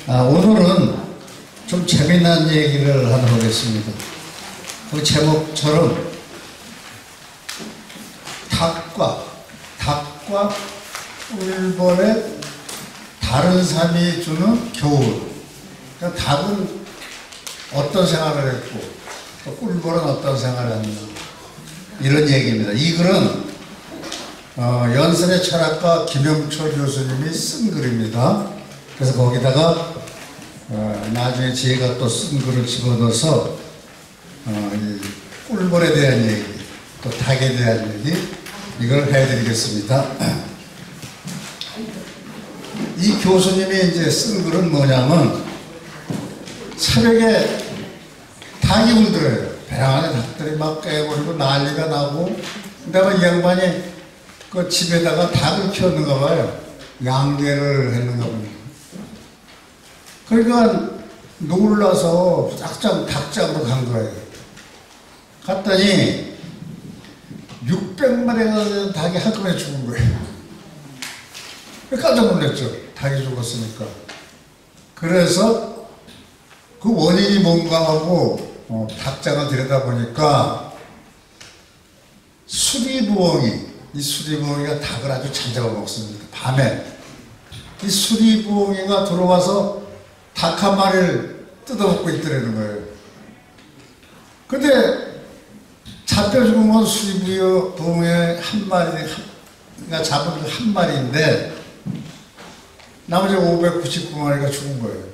오늘은 좀 재미난 얘기를 하나 하겠습니다. 그 제목처럼 닭과 꿀벌의 다른 삶이 주는 교훈. 그러니까 닭은 어떤 생활을 했고 또 꿀벌은 어떤 생활을 했는가, 이런 얘기입니다. 이 글은 연세대 철학가 김영철 교수님이 쓴 글입니다. 그래서 거기다가 나중에 제가 또 쓴 글을 집어넣어서 이 꿀벌에 대한 얘기, 또 닭에 대한 얘기, 이걸 해드리겠습니다. 이 교수님이 이제 쓴 글은 뭐냐면, 새벽에 닭이 울더래요. 배랑 안에 닭들이 막 깨버리고 난리가 나고, 근데 이 양반이 그 집에다가 닭을 키웠는가 봐요. 양계를 했는가 봅니다. 그러니까 놀라서 닭장으로 간 거예요. 갔더니 600마리가 되는 닭이 한꺼번에 죽은 거예요. 깜짝 놀랐죠. 닭이 죽었으니까. 그래서 그 원인이 뭔가 하고 닭장을 들여다보니까 이 수리부엉이가 닭을 아주 잘 잡아먹습니다. 밤에 이 수리부엉이가 들어와서 닭 한 마리를 뜯어먹고 있더라는 거예요. 근데 잡혀 죽은 건 수리부엉이 한 마리가 잡은 한 마리인데 나머지 599마리가 죽은 거예요.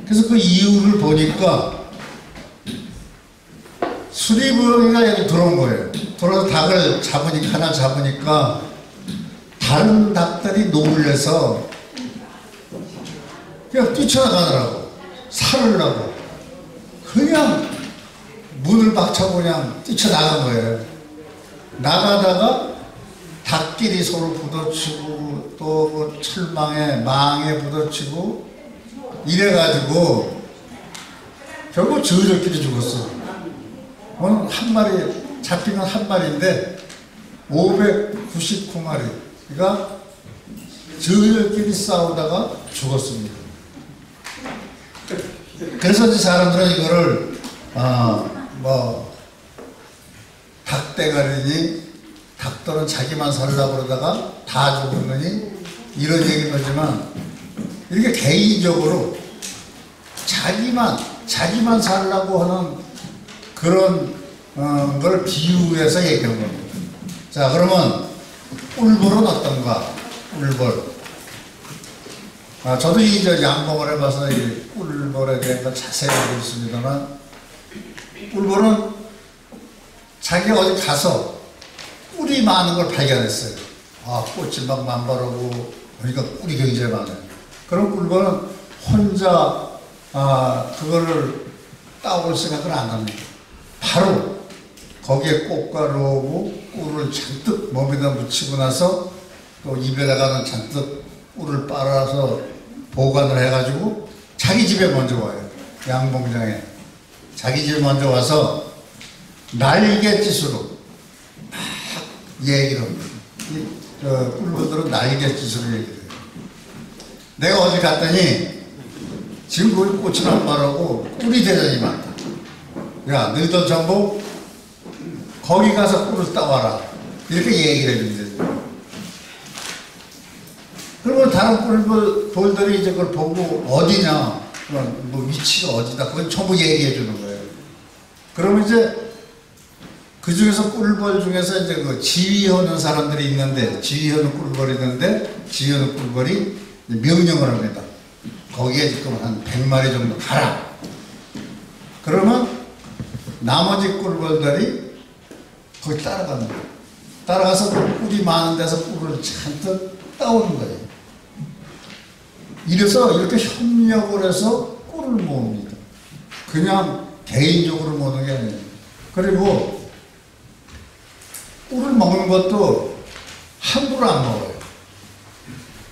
그래서 그 이유를 보니까 수리부엉이가 여기 들어온 거예요. 들어와서 닭을 하나 잡으니까 다른 닭들이 놀래서 그냥 뛰쳐나가더라고. 살으려고. 그냥 문을 박차고 그냥 뛰쳐나간 거예요. 나가다가 닭끼리 서로 부딪히고 또 철망에 망에 부딪히고 이래가지고 결국 저희들끼리 죽었어. 오늘 한 마리 잡힌 건 한 마리인데 599마리가 저희들끼리 싸우다가 죽었습니다. 그래서 이제 사람들은 이거를 닭대가리니 닭들은 자기만 살려고 그러다가 다 죽었느니 이런 얘기는 하지만, 이렇게 개인적으로 자기만 살려고 하는 그런 걸 비유해서 얘기한 겁니다. 자, 그러면 꿀벌은 어떤가? 꿀벌. 저도 양봉을 해봐서 이 꿀벌에 대한 걸 자세히 알고 있습니다만, 꿀벌은 자기가 어디 가서 꿀이 많은 걸 발견했어요. 꽃이 막 만발하고 보니까 꿀이 굉장히 많아요. 그럼 꿀벌은 혼자 그거를 따올 생각을 안 합니다. 바로 거기에 꽃가루하고 꿀을 잔뜩 몸에다 묻히고 나서 또 입에다가는 잔뜩 꿀을 빨아서 보관을 해가지고 자기 집에 먼저 와요. 양봉장에. 자기 집에 먼저 와서 날갯짓으로 막 얘기를 합니다. 꿀벌들은 날갯짓으로 얘기를 해요. 내가 어디 갔더니 지금 거기 꽃이 만발하고 꿀이 대단히 많다. 야, 너희들 전부 거기 가서 꿀을 따와라. 이렇게 얘기를 해줍니다. 그러면 다른 꿀벌들이 이제 그걸 보고 어디냐, 뭐 위치가 어디다, 그건 전부 얘기해 주는 거예요. 그러면 이제 그 중에서 꿀벌 중에서 이제 그 지휘하는 사람들이 있는데, 지휘하는 꿀벌이 있는데, 지휘하는 꿀벌이 명령을 합니다. 거기에 지금 한 100마리 정도 가라. 그러면 나머지 꿀벌들이 거기 따라갑니다. 따라가서 꿀이 많은 데서 꿀을 잔뜩 따오는 거예요. 이래서 이렇게 협력을 해서 꿀을 모읍니다. 그냥 개인적으로 모으는 게 아니에요. 그리고 꿀을 먹는 것도 함부로 안 먹어요.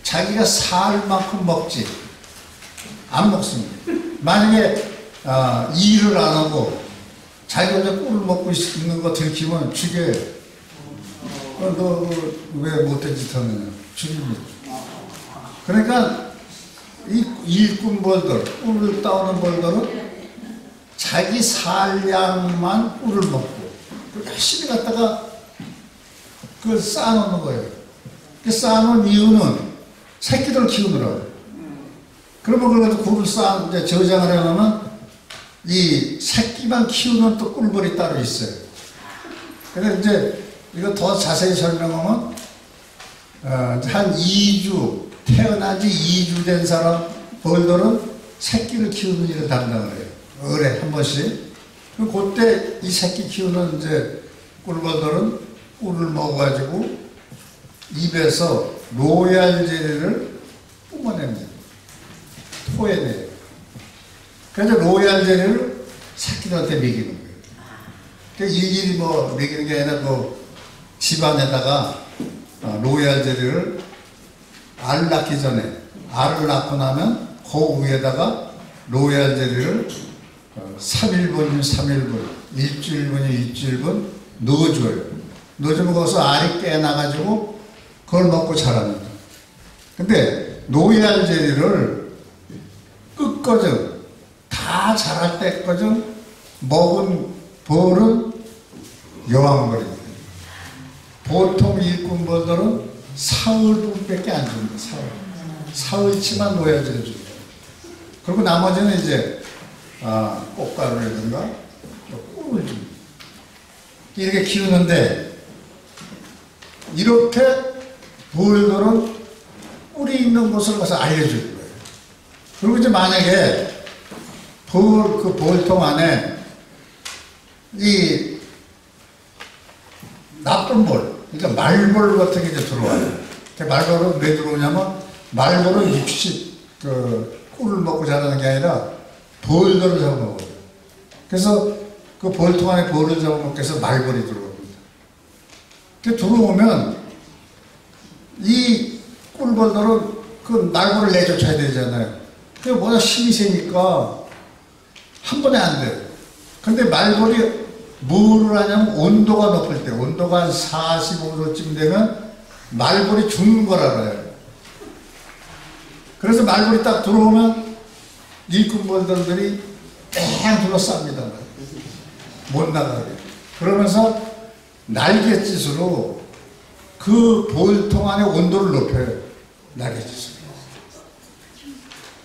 자기가 살 만큼 먹지 안 먹습니다. 만약에 일을 안 하고 자기가 이제 꿀을 먹고 있는 거 들키면 죽여요. 너 왜 못된 짓 하느냐, 죽입니다. 그러니까 이 일꾼벌들, 꿀을 따오는 벌들은 자기 살량만 꿀을 먹고 열심히 갖다가 그걸 쌓아놓는 거예요. 그 쌓아놓은 이유는 새끼들을 키우느라고. 그러면 그걸 갖다 꿀을 이제 저장을 해놓으면 이 새끼만 키우는 또 꿀벌이 따로 있어요. 그래서 이제 이거 더 자세히 설명하면 한 2주, 태어난 지 2주 된 사람 벌들은 새끼를 키우는 일을 담당을 해요. 을에 한 번씩. 그때 이 새끼 키우는 이제 꿀벌들은 꿀을 먹어가지고 입에서 로얄 젤리를 뿜어냅니다. 토해내요. 그래서 로얄 젤리를 새끼들한테 먹이는 거예요. 그러니까 일일이 뭐 먹이는 게 아니라 뭐 집안에다가 로얄 젤리를 알 낳기 전에 알을 낳고 나면 그 위에다가 로얄 젤리를 3일분이면 3일분, 일주일분이면 일주일분 넣어줘요. 넣어주면 거기서 알이 깨나가지고 그걸 먹고 자랍니다. 근데 로얄 젤리를 끝까지 다 자랄 때까지 먹은 벌은 여왕벌입니다. 보통 일꾼벌들은 사흘분밖에 안 줍니다. 사흘치만 로얄 젤리 줍니다. 그리고 나머지는 이제 꽃가루라든가 꿀을 줍니다. 이렇게 키우는데 이렇게 벌들은 꿀이 있는 곳을 가서 알려줄 거예요. 그리고 이제 만약에 그 벌통 안에 이 나쁜 벌, 그러니까 말벌 같은 게 이제 들어와요. 말벌은 왜 들어오냐면 말벌은 꿀을 먹고 자라는 게 아니라 벌들을 잡아먹어요. 그래서 그 벌통 안에 벌을 잡아먹기 위해서 말벌이 들어옵니다. 들어오면 이 꿀벌들은 그 말벌을 내쫓아야 되잖아요. 그게 워낙 힘이 세니까 한 번에 안 돼요. 근데 말벌이 뭐를 하냐면 온도가 높을 때, 온도가 한 45도쯤 되면 말벌이 죽는 걸 알아요. 그래서 말벌이 딱 들어오면 일꾼벌들이 땡 둘러쌉니다. 못 나가게. 그러면서 날갯짓으로 그 벌통 안의 온도를 높여요. 날갯짓으로.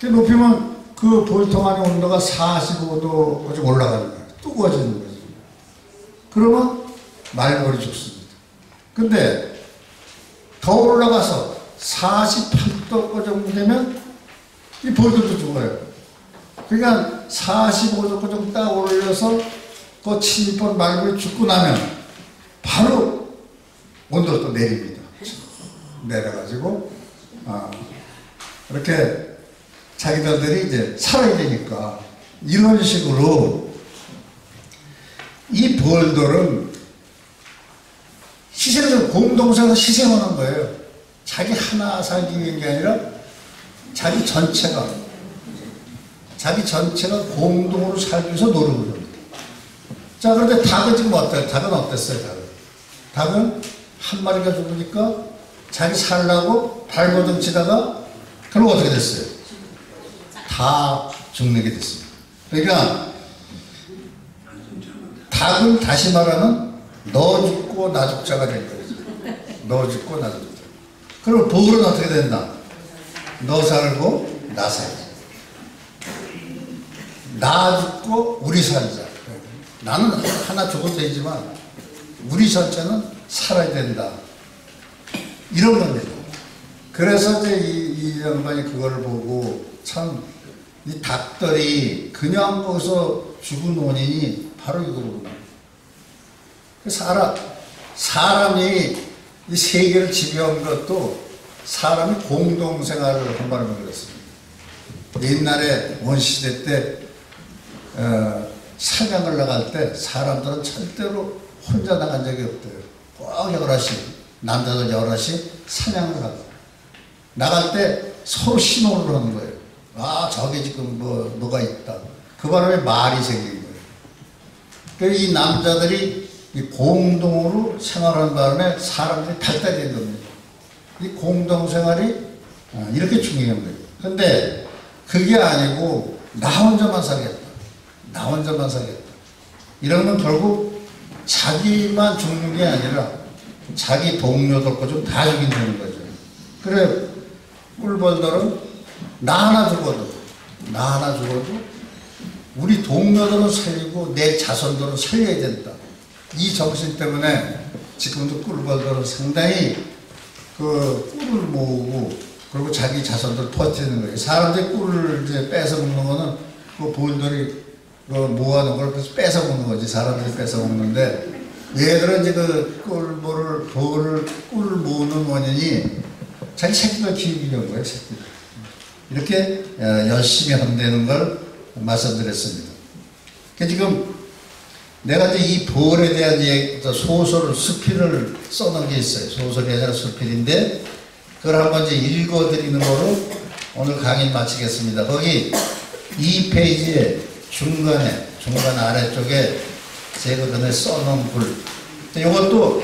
높이면 그 벌통 안의 온도가 45도까지 올라가는 거예요. 뜨거워지는 거죠. 그러면 말벌이 죽습니다. 근데 더 올라가서 48도 정도 되면 이 벌들도 죽어요. 그러니까 45도 정도 딱 올려서 그 침입한 말벌이 죽고 나면 바로 온도를 또 내립니다. 내려가지고 이렇게 자기들이 이제 살아야 되니까 이런 식으로 이 벌들은 희생을 공동체에서 희생하는 거예요. 자기 하나 살기 위한 게 아니라 자기 전체가 공동으로 살기 위해서 노력을 합니다. 자, 그런데 닭은 지금 어때요? 닭은 어땠어요? 닭은 한 마리가 죽으니까 자기 살라고 발버둥 치다가 그럼 어떻게 됐어요? 다 죽는 게 됐습니다. 그러니까 닭은 다시 말하면 너 죽고 나 죽자가 될 거예요. 너 죽고 나 죽자. 그럼 벌은 어떻게 된다? 너 살고 나 살자. 나 죽고 우리 살자. 나는 하나 죽어도 되지만 우리 전체는 살아야 된다. 이런 겁니다. 그래서 이제 이 양반이 그거를 보고 참 이 닭들이 그냥 거기서 죽은 원인이 바로 이거구나. 사람이 이 세계를 지배한 것도 사람이 공동생활을 한 바람에 그렇습니다. 옛날에 원시대 때 사냥을 나갈 때 사람들은 절대로 혼자 나간 적이 없대요. 꼭 여럿이, 남자들 여럿이 사냥을 하고 나갈 때 서로 신호를 하는 거예요. 저기 지금 뭐가 있다. 그 바람에 말이 생긴 거예요. 그래서 이 남자들이 이 공동으로 생활하는 바람에 사람들이 발달된 겁니다. 이 공동생활이 이렇게 중요한 거예요. 근데 그게 아니고 나 혼자만 살겠다. 나 혼자만 살겠다. 이러면 결국 자기만 죽는 게 아니라 자기 동료들 좀 다 죽인다는 거죠. 그래 꿀벌들은 나 하나 죽어도 우리 동료들은 살리고 내 자손들은 살려야 된다. 이 정신 때문에 지금도 꿀벌들은 상당히 그 꿀을 모으고 그리고 자기 자손들 퍼뜨리는 거예요. 사람들이 꿀을 이제 뺏어 먹는 거는 그 벌들이 그 모아놓은 걸 뺏어 먹는 거지. 사람들이 뺏어 먹는데 얘들은 이제 그 꿀을 모으는 원인이 자기 새끼를 키우기 위한 거예요. 새끼들. 이렇게 열심히 한다는 걸 말씀드렸습니다. 지금 내가 이제 이 벌에 대한 소설, 수필을 써놓은 게 있어요. 소설이 아니라 수필인데, 그걸 한번 이제 읽어드리는 거로 오늘 강의 마치겠습니다. 거기 2페이지에 중간 아래쪽에 제가 전에 써놓은 글. 이것도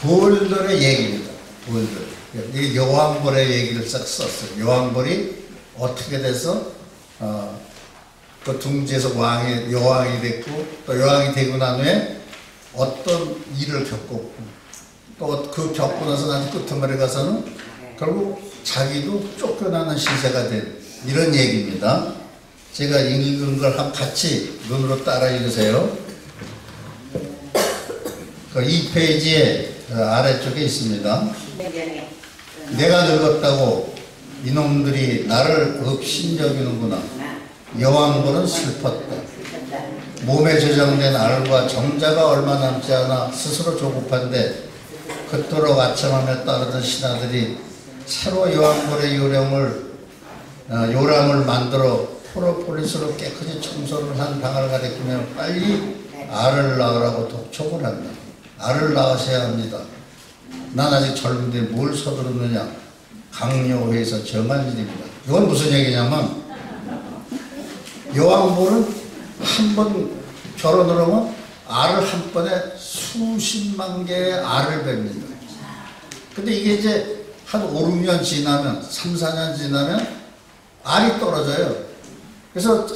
벌들의 얘기입니다. 벌들. 이게 여왕벌의 얘기를 싹 썼어요. 여왕벌이 어떻게 돼서, 그 둥지에서 여왕이 됐고, 또 여왕이 되고 난 후에 어떤 일을 겪었고, 또 그 겪고 나서 나중에 끝머리 가서는 결국 자기도 쫓겨나는 시세가 된 이런 얘기입니다. 제가 읽은 걸 같이 눈으로 따라 읽으세요. 그 2페이지에 아래쪽에 있습니다. 내가 늙었다고 이놈들이 나를 업신여기는구나. 여왕벌은 슬펐다. 몸에 저장된 알과 정자가 얼마 남지 않아 스스로 조급한데 그토록 아첨하며 따르던 신하들이 새로 여왕벌의 요람을 만들어 프로폴리스로 깨끗이 청소를 한 방을 가리키며 빨리 알을 낳으라고 독촉을 한다. 알을 낳으셔야 합니다. 난 아직 젊은데 뭘 서두르느냐. 강요회에서 정한 일입니다. 이건 무슨 얘기냐면 여왕벌은 한 번 결혼을 하면 알을 한 번에 수십만 개의 알을 뵙니다. 근데 이게 이제 한 5, 6년 지나면 3, 4년 지나면 알이 떨어져요. 그래서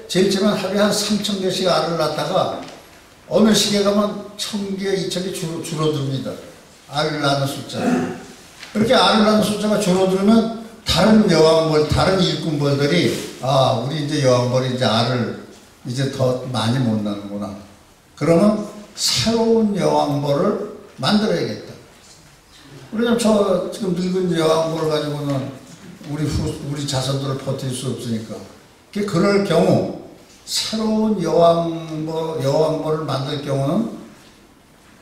제일 처음엔 하루에 한 3,000개씩 알을 낳다가 어느 시기에 가면 1,000개, 2,000개 줄어듭니다. 알을 낳는 숫자. 그렇게 알을 낳는 숫자가 줄어들면 다른 여왕벌, 다른 일꾼벌들이 우리 이제 여왕벌이 이제 알을 이제 더 많이 못 낳는구나. 그러면 새로운 여왕벌을 만들어야겠다. 왜냐면 저 지금 늙은 여왕벌을 가지고는 우리 자손들을 버틸 수 없으니까. 그럴 경우 새로운 여왕벌을 만들 경우는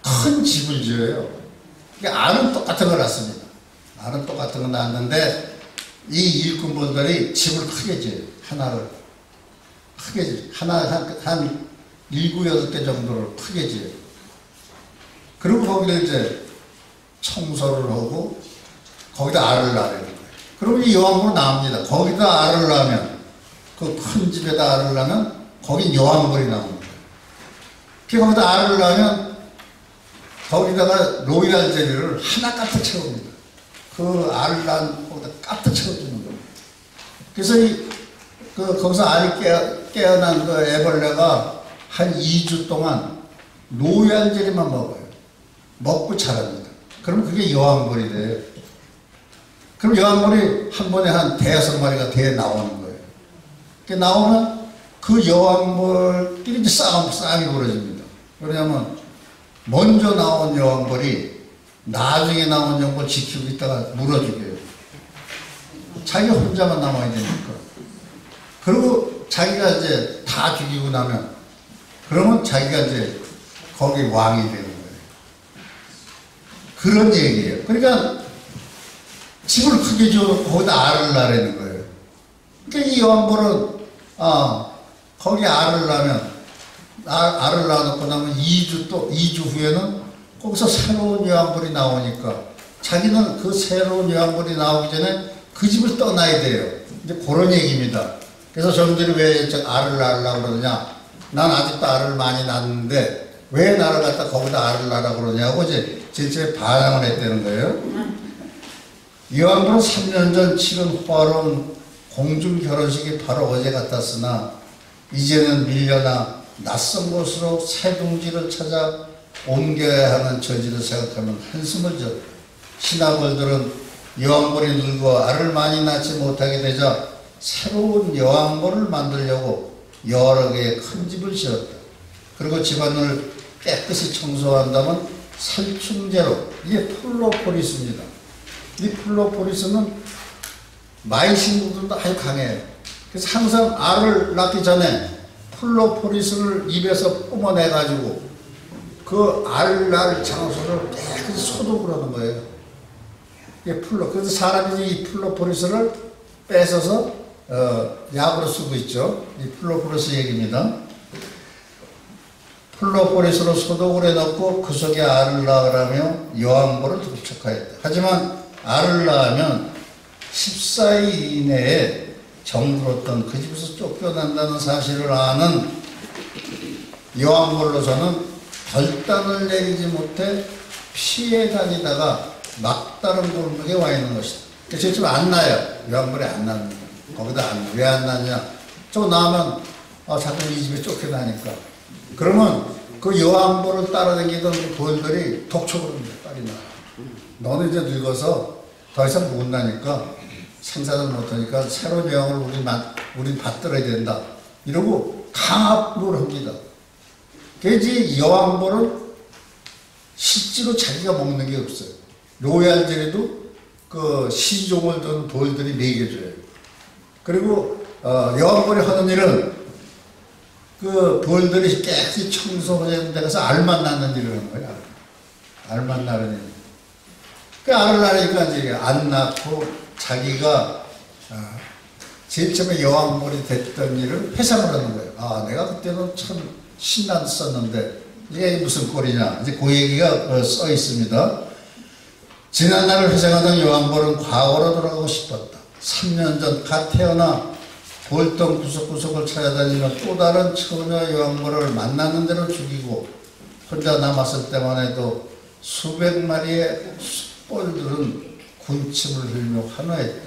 큰 집을 지어요. 알은 똑같은 걸 낳습니다. 알은 똑같은 걸 낳았는데 이 일꾼벌들이 집을 크게 지어요. 하나를 크게 지어요. 한 7, 8개 정도를 크게 지어요. 그리고 거기를 이제 청소를 하고 거기다 알을 낳아야 돼요. 그럼 이 여왕벌은 나옵니다. 거기다 알을 낳으면 그 큰 집에다 알을 낳으면 거긴 여왕벌이 나옵니다. 거기다 알을 낳으면 거기다가 로얄 젤리를 하나 가득 채웁니다. 그 알을 낳은 거기다 가득 채워주는 거예요. 그래서 거기서 알이 깨어난 그 애벌레가 한 2주 동안 로얄 젤리만 먹어요. 먹고 자랍니다. 그럼 그게 여왕벌이 돼요. 그럼 여왕벌이 한 번에 한 5-6마리가 돼 나오는 거예요. 나오면 그 여왕벌끼리 이제 싸움이 벌어집니다. 왜냐하면 먼저 나온 여왕벌이 나중에 나온 여왕벌 지키고 있다가 물어주게요. 자기가 혼자만 남아야 되니까. 그리고 자기가 이제 다 죽이고 나면 그러면 자기가 이제 거기 왕이 되는 거예요. 그런 얘기예요. 그러니까 집을 크게 지어놓고 거기다 알을 낳으라는 거예요. 그러니까 이 여왕벌은 거기 알을 낳으면 알을 낳아놓고 나면 2주 후에는 거기서 새로운 여왕벌이 나오니까 자기는 그 새로운 여왕벌이 나오기 전에 그 집을 떠나야 돼요. 이제 그런 얘기입니다. 그래서 저분들이 왜 알을 낳으려고 그러느냐. 난 아직도 알을 많이 낳는데 왜 나를 갖다 거기다 알을 낳으라고 그러냐고 이제 진짜 반항을 했다는 거예요. 여왕벌은 3년 전 치른 호화로운 공중 결혼식이 바로 어제 같았으나 이제는 밀려나 낯선 곳으로 새 둥지를 찾아 옮겨야 하는 처지를 생각하면 한숨을 졌다. 신하벌들은 여왕벌이 늙어 알을 많이 낳지 못하게 되자 새로운 여왕벌을 만들려고 여러 개의 큰 집을 지었다. 그리고 집안을 깨끗이 청소한다면 살충제로, 이게 플로포리스입니다. 이 플로포리스는 마이 친구들도 아주 강해요. 그래서 항상 알을 낳기 전에 플로포리스를 입에서 뿜어내가지고 그 알 낳을 장소를 깨끗이 소독을 하는 거예요. 이게 그래서 사람이 이 플로포리스를 뺏어서 약으로 쓰고 있죠. 이 플로포리스 얘기입니다. 플로포리스로 소독을 해놓고 그 속에 알을 낳으라며 여왕벌을 도축하였다. 하지만 알을 낳으면 14일 이내에 정들었던 그 집에서 쫓겨난다는 사실을 아는 여왕벌로서는 결단을 내리지 못해 피해 다니다가 막다른 골목에 와 있는 것이다. 그래서 지금 안 나요. 여왕벌이 안 납니다. 거기다 왜 안 나냐? 저 나오면 자꾸 이 집에 쫓겨나니까. 그러면 그 여왕벌을 따라다니던 그 벌들이 독촉을 합니다. 빨리 나와. 너는 이제 늙어서 더 이상 못 나니까 생산을 못하니까 새로운 여왕을 우린 받들어야 된다. 이러고 강압을 합니다. 그래서 여왕벌은 실제로 자기가 먹는 게 없어요. 로얄젤리도 그 시종을 둔 벌들이 먹여줘요. 그리고 여왕벌이 하는 일은 그 벌들이 깨끗이 청소하는 데 가서 알만 낳는 일을 하는 거예요. 알만 낳는 일. 그 알을 낳으니까 이제 안 낳고 자기가 제일 처음에 여왕벌이 됐던 일을 회상을 하는 거예요. 내가 그때는 참 신났었는데 이게 무슨 꼴이냐. 이제 그 얘기가 써 있습니다. 지난 날을 회상하던 여왕벌은 과거로 돌아가고 싶었다. 3년 전 갓 태어나 볼동 구석구석을 찾아다니며 또 다른 처녀 여왕벌을 만나는 대로 죽이고 혼자 남았을 때만 해도 수백 마리의 숯벌들은 군침을 흘며 환호했다.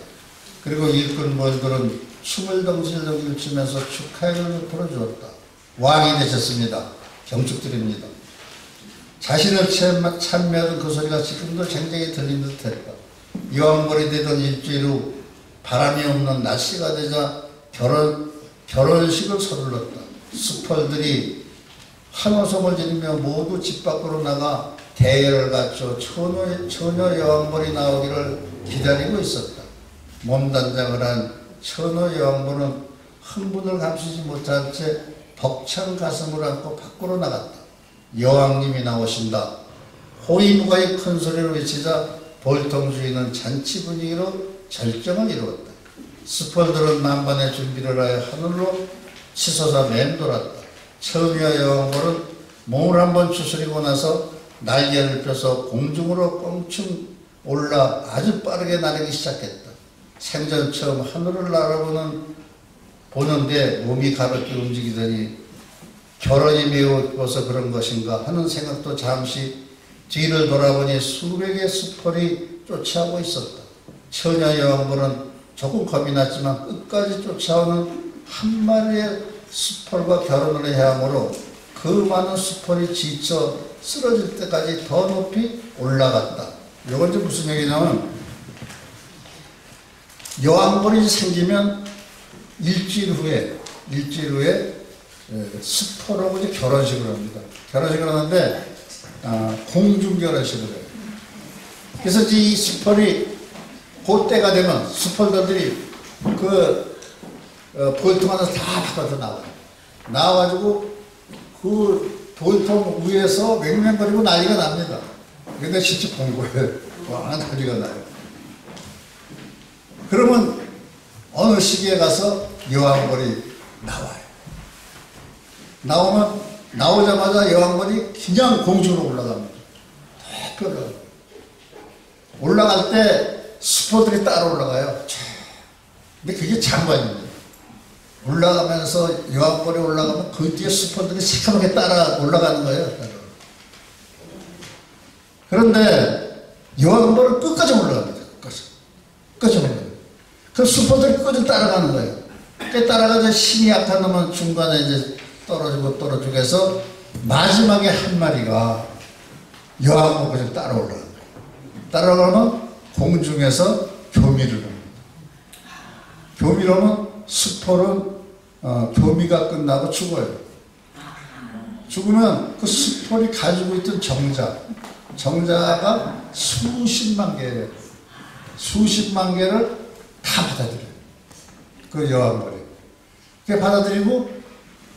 그리고 일꾼 벌들은 춤을 덩실덩실 추면서 축하의 노래를 불어주었다. 왕이 되셨습니다. 경축드립니다. 자신을 찬미하던 그 소리가 지금도 쟁쟁히 들린 듯했다. 여왕벌이 되던 일주일 후 바람이 없는 날씨가 되자 결혼식을 서둘렀다. 수펄들이 환호성을 지르며 모두 집 밖으로 나가 대열을 갖춰 처녀 여왕벌이 나오기를 기다리고 있었다. 몸단장을 한 처녀 여왕벌은 흥분을 감추지 못한 채 벅찬 가슴을 안고 밖으로 나갔다. 여왕님이 나오신다. 호위무가의 큰 소리로 외치자 볼통 주인은 잔치 분위기로 절정을 이루었다. 스펄들은 만반의 준비를 하여 하늘로 치솟아 맴돌았다. 처녀 여왕벌은 몸을 한번 추스리고 나서 날개를 펴서 공중으로 껑충 올라 아주 빠르게 나르기 시작했다. 생전 처음 하늘을 보는데 몸이 가볍게 움직이더니 결혼이 매우 예뻐서 그런 것인가 하는 생각도 잠시 뒤를 돌아보니 수백의 수펄이 쫓아오고 있었다. 처녀 여왕벌은 조금 겁이 났지만 끝까지 쫓아오는 한 마리의 수펄과 결혼을 해야 하므로 그 많은 수펄이 지쳐 쓰러질 때까지 더 높이 올라갔다. 이건 이제 무슨 얘기냐면 여왕벌이 생기면 일주일 후에 수펄하고 이제 결혼식을 합니다. 결혼식을 하는데 공중 결혼식을 해요. 그래서 이 수펄이 그때가 되면 수펄들이 그 볼통 안에서 다 바깥으로 나와요. 나와가지고 그 볼통 위에서 맹맹거리고 난리가 납니다. 근데 실제 본 거예요. 와, 난리가 나요. 그러면 어느 시기에 가서 여왕벌이 나와요. 나오자마자 여왕벌이 그냥 공중으로 올라갑니다. 더 올라갈 때 수포들이 따라 올라가요. 근데 그게 장관입니다. 올라가면서 여왕벌이 올라가면 그 뒤에 수포들이 새까맣게 따라 올라가는 거예요. 그런데 여왕벌은 끝까지 올라갑니다. 끝까지. 꺼져버린 거예요. 그 수포들이 꺼져 따라가는 거예요. 그 따라가서 힘이 약한 놈은 중간에 이제 떨어지고 해서 마지막에 한 마리가 여왕을 그냥 따라올라가는 거예요. 따라가면 공중에서 교미를 합니다. 교미로는 수포는 교미가 끝나고 죽어요. 죽으면 그 수포이 가지고 있던 정자가 수십만 개예요. 수십만 개를 다 받아들여요. 그 여왕벌이. 그게 받아들이고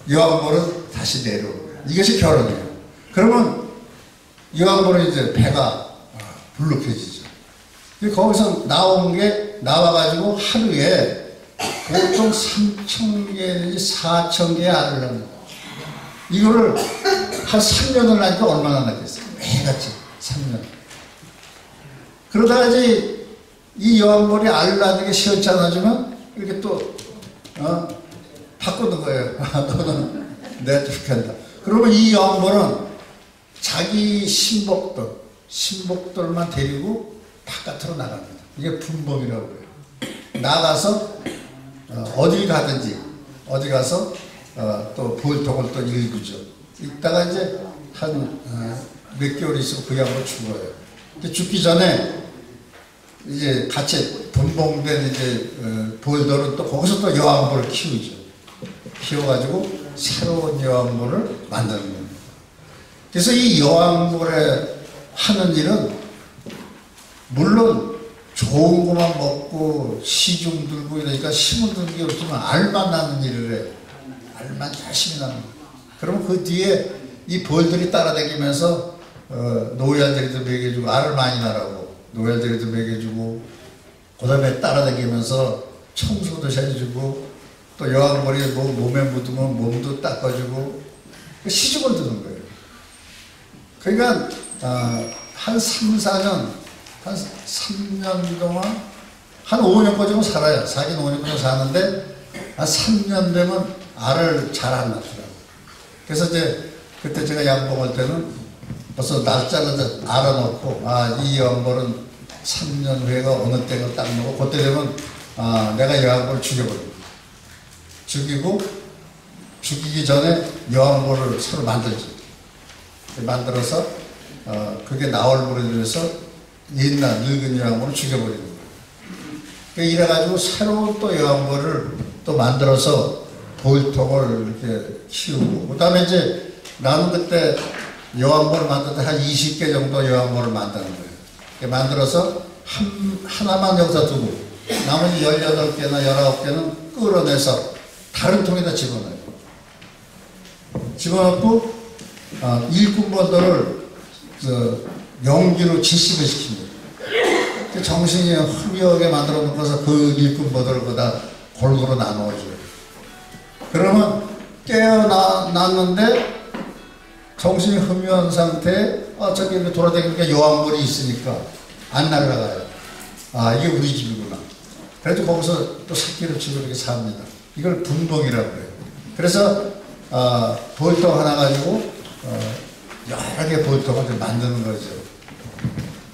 여왕벌은 다시 내려오고 이것이 결혼이에요. 그러면 여왕벌은 이제 배가 불룩해지죠. 거기서 나와가지고 하루에 보통 3,000개, 4,000개의 알을 낳는 거예요. 이거를 한 3년을 낳으니까 얼마나 낳겠어요? 매일같이 3년. 그러다가 이제 이 여왕벌이 알을 낳는 게 시원치 않아지면 이렇게 또 바꾸는 거예요. 너는 내가 죽겠다. 그러면 이 여왕벌은 자기 신복들만 데리고 바깥으로 나갑니다. 이게 분봉이라고 해요. 나가서 어디 가든지 어디 가서 또 보일통을 또 일구죠. 이따가 이제 한 몇 개월 있으면 그 양으로 죽어요. 근데 죽기 전에 이제 같이 분봉된 이제 보일들은 또 거기서 또 여왕벌을 키우죠. 키워가지고 새로운 여왕벌을 만드는 겁니다. 그래서 이 여왕벌에 하는 일은 물론 좋은 것만 먹고 시중 들고 이러니까 힘을 드는 게 없지만 알만 낳는 일을 해요. 알만 열심히 낳는 거예요. 그러면 그 뒤에 이 벌들이 따라다니면서 노예들도 먹여주고 알을 많이 낳으라고 노예들도 먹여주고 그 다음에 따라다니면서 청소도 해주고 또 여왕벌이 몸에 묻으면 몸도 닦아주고 시중을 드는 거예요. 그러니까 한 3, 4년 한 3년 동안 한 5년까지는 살아요. 사긴 5년까지 사는데 한 3년 되면 알을 잘 안 낳더라고요. 그래서 이제 그때 제가 양봉할 때는 벌써 날짜를 알아놓고 이 여왕벌은 3년 후에가 어느 때가 딱 놓고 그때 되면 내가 여왕벌을 죽여버립니다. 죽이기 전에 여왕벌을 서로 만들죠. 만들어서 그게 나올 무렵에서 옛날 늙은 여왕벌을 죽여버리는 거예요. 그러니까 이래가지고 새로운 또 여왕벌을 또 만들어서 보일통을 이렇게 키우고 그 다음에 이제 나는 그때 여왕벌을 만들 때 한 20개 정도 여왕벌을 만드는 거예요. 만들어서 하나만 여기다 두고 나머지 18개나 19개는 끌어내서 다른 통에다 집어넣어요. 집어넣고 일꾼벌들을 용기로 질식을 시킵니다. 정신이 흐미하게 만들어 놓고서 그 일꾼벌들을 거기다 골고루 나누어줘요. 그러면 깨어났는데 정신이 흐미한 상태에 저기 돌아다니니까 여왕벌이 있으니까 안 날아가요. 이게 우리 집이구나. 그래도 거기서 또 새끼를 치고 이렇게 삽니다. 이걸 분봉이라고 해요. 그래서 보일통 하나 가지고 여러 개 보일통을 만드는 거죠.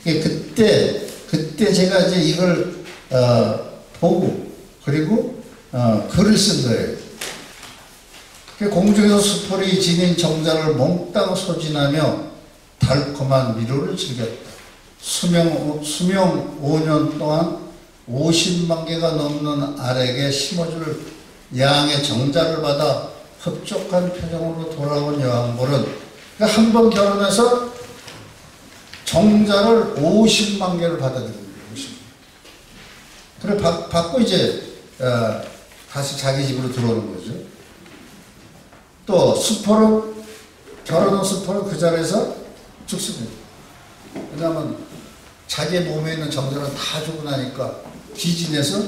그때 제가 이제 이걸 보고 그리고 글을 쓴 거예요. 공중에서 수포리 지닌 정자를 몽땅 소진하며 달콤한 미로를 즐겼다. 수명 5년 동안 50만 개가 넘는 알에게 심어줄 양의 정자를 받아 흡족한 표정으로 돌아온 여왕벌은 그러니까 한 번 결혼해서 정자를 50만 개를 받아들인 거예요. 그래 받고 이제 다시 자기 집으로 들어오는 거죠. 또 수포를 결혼한 수포를 그 자리에서 죽습니다. 왜냐하면 자기 몸에 있는 정자는 다 죽고 나니까 기진해서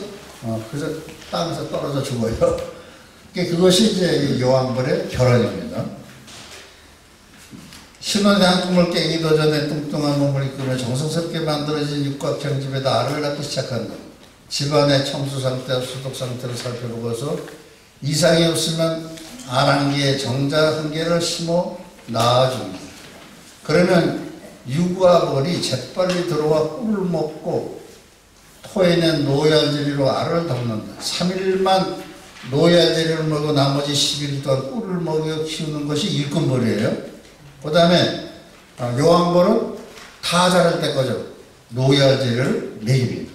그래서 땅에서 떨어져 죽어요. 그것이 이제 여왕벌의 결혼입니다. 신혼의 한 꿈을 깨기도 전에 뚱뚱한 몸을 이끌며 정성스럽게 만들어진 육각형 집에다 알을 낳기 시작한다. 집안의 청소 상태와 소독 상태를 살펴보고서 이상이 없으면 알 한 개에 정자 한 개를 심어 낳아줍니다. 그러면 육아벌이 재빨리 들어와 꿀을 먹고 토해낸 노얄제리로 알을 덮는다. 3일만 노얄제리를 먹고 나머지 10일 동안 꿀을 먹여 키우는 것이 일꾼벌이에요. 그 다음에 여왕벌은 다 자랄 때까지 노얄제리를 먹입니다.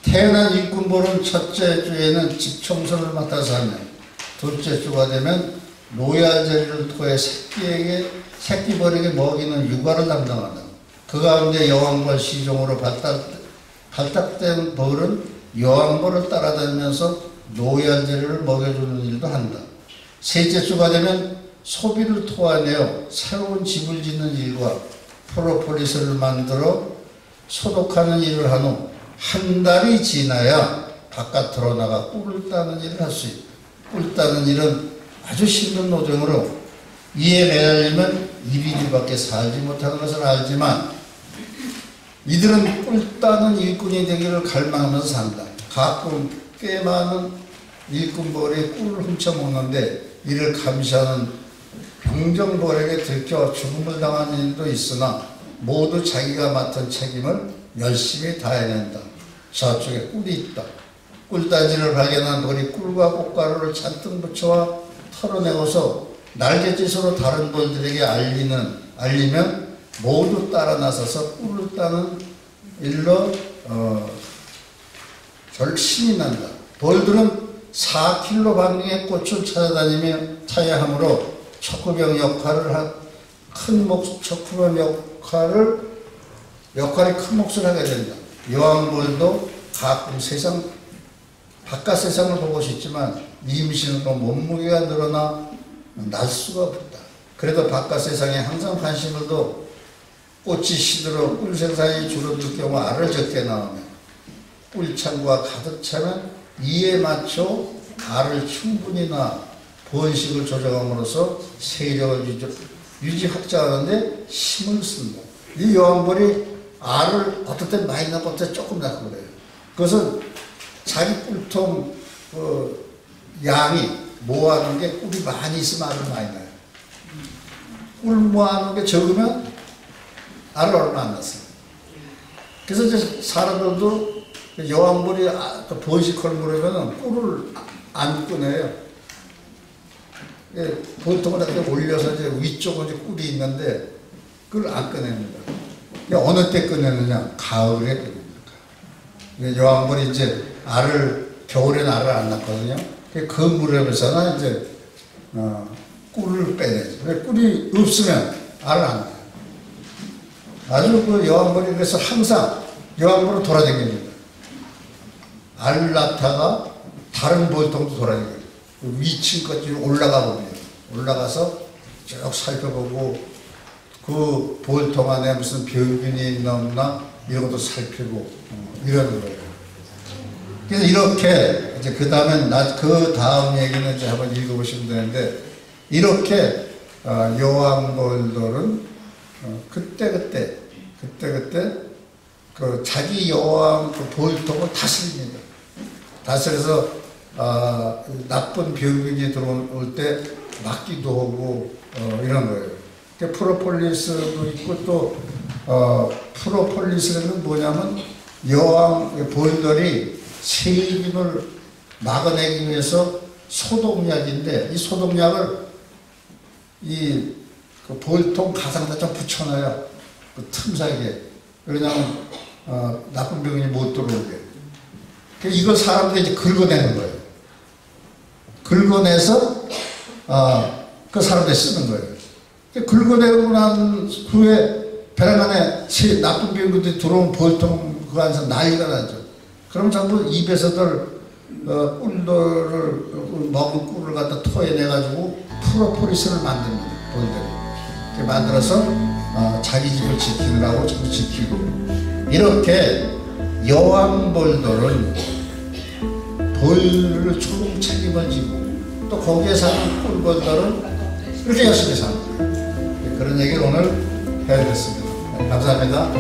태어난 일꾼벌은 첫째 주에는 집 청소를 맡아서 하며 둘째 주가 되면 노얄제리를 토해 새끼벌에게 먹이는 육아를 담당한다. 그 가운데 여왕벌 시종으로 발탁된 벌은 여왕벌을 따라다니면서 노얄제리를 먹여주는 일도 한다. 셋째 주가 되면 소비를 토하내어 새로운 집을 짓는 일과 프로폴리스를 만들어 소독하는 일을 한 후 한 달이 지나야 바깥으로 나가 꿀을 따는 일을 할 수 있다. 꿀 따는 일은 아주 힘든 노동으로 이에 매달리면 이리밖에 살지 못하는 것을 알지만 이들은 꿀 따는 일꾼이 되기를 갈망하면서 산다. 가끔 꽤 많은 일꾼벌이 꿀을 훔쳐먹는데 이를 감시하는 병정벌에게 들켜 죽음을 당하는 일도 있으나 모두 자기가 맡은 책임을 열심히 다해낸다. 저쪽에 꿀이 있다. 꿀단지를 발견한 벌이 꿀과 꽃가루를 잔뜩 묻혀와 털어내고서 날갯짓으로 다른 벌들에게 알리면 모두 따라 나서서 꿀을 따는 일로 절신이 난다. 벌들은 4km 반경의 꽃을 찾아다니며 타야 하므로 척후병 역할이 큰 몫을 하게 된다. 여왕벌도 가끔 바깥 세상을 보고 싶지만 임신으로 몸무게가 늘어나 날 수가 없다. 그래도 바깥 세상에 항상 관심을 둬 꽃이 시들어 꿀 생산이 줄어들 경우 알을 적게 낳으며 꿀창고가 가득 차면 이에 맞춰 알을 충분히 낳아 번식을 조정함으로써 세력을 확장하는데 힘을 쓴다. 이 여왕벌이 알을 어떨 때 많이 낳고 어떨 때 조금 낳고 그래요. 그것은 자기 꿀통 양이 모아놓은 게 꿀이 많이 있으면 알을 많이 낳아요. 꿀 모아놓은 게 적으면 알을 얼마 안 낳습니다. 그래서 이제 사람들도 여왕벌이 번식을 모르면 꿀을 안 꺼내요. 보통은 이렇게 올려서 이제 위쪽은 이제 꿀이 있는데 그걸 안 꺼냅니다. 어느 때 꺼내느냐? 가을에 꺼냅니다. 여왕벌이 이제 겨울에는 알을 안 낳거든요. 그 무렵에서는 이제 꿀을 빼내죠. 꿀이 없으면 알을 안 낳아요. 아주 그 여왕벌이 그래서 항상 여왕벌은 돌아다닙니다. 알 낳다가 다른 벌통도 돌아다니고 위층까지 올라가 봅니다. 올라가서 쭉 살펴보고 그 벌통 안에 무슨 병균이 있나 이런 것도 살피고 이러는 거예요. 그래서 이렇게 이제 그 다음 얘기는 이제 한번 읽어보시면 되는데 이렇게 여왕벌들은 그때 그 자기 여왕 그 벌통을 다스립니다. 다스려서 나쁜 병균이 들어올 때 막기도 하고 이런 거예요. 프로폴리스도 있고 또 프로폴리스는 뭐냐면 여왕 벌들이 세균을 막아내기 위해서 소독약인데 이 소독약을 그 벌통 가상에다 좀 붙여놔요. 그 틈 사이에. 왜냐하면 나쁜 병이 못 들어오게. 이걸 사람들이 이제 긁어내는 거예요. 긁어내서 그 사람들이 쓰는 거예요. 긁어내고 난 후에 배낭 안에 나쁜 병들이 들어온 벌통 그 안에서 난리가 나죠. 그럼 전부 입에서들 꿀들을 먹은 꿀을 갖다 토해내가지고 프로폴리스를 만듭니다. 벌들이. 이렇게 만들어서 자기 집을 지키느라고 자꾸 지키고 이렇게 여왕벌들은 벌을 총 책임을 지고 또 거기에 사는 꿀벌들은 이렇게 열심히 사는 거예요. 그런 얘기를 오늘 해야 됐습니다. 감사합니다.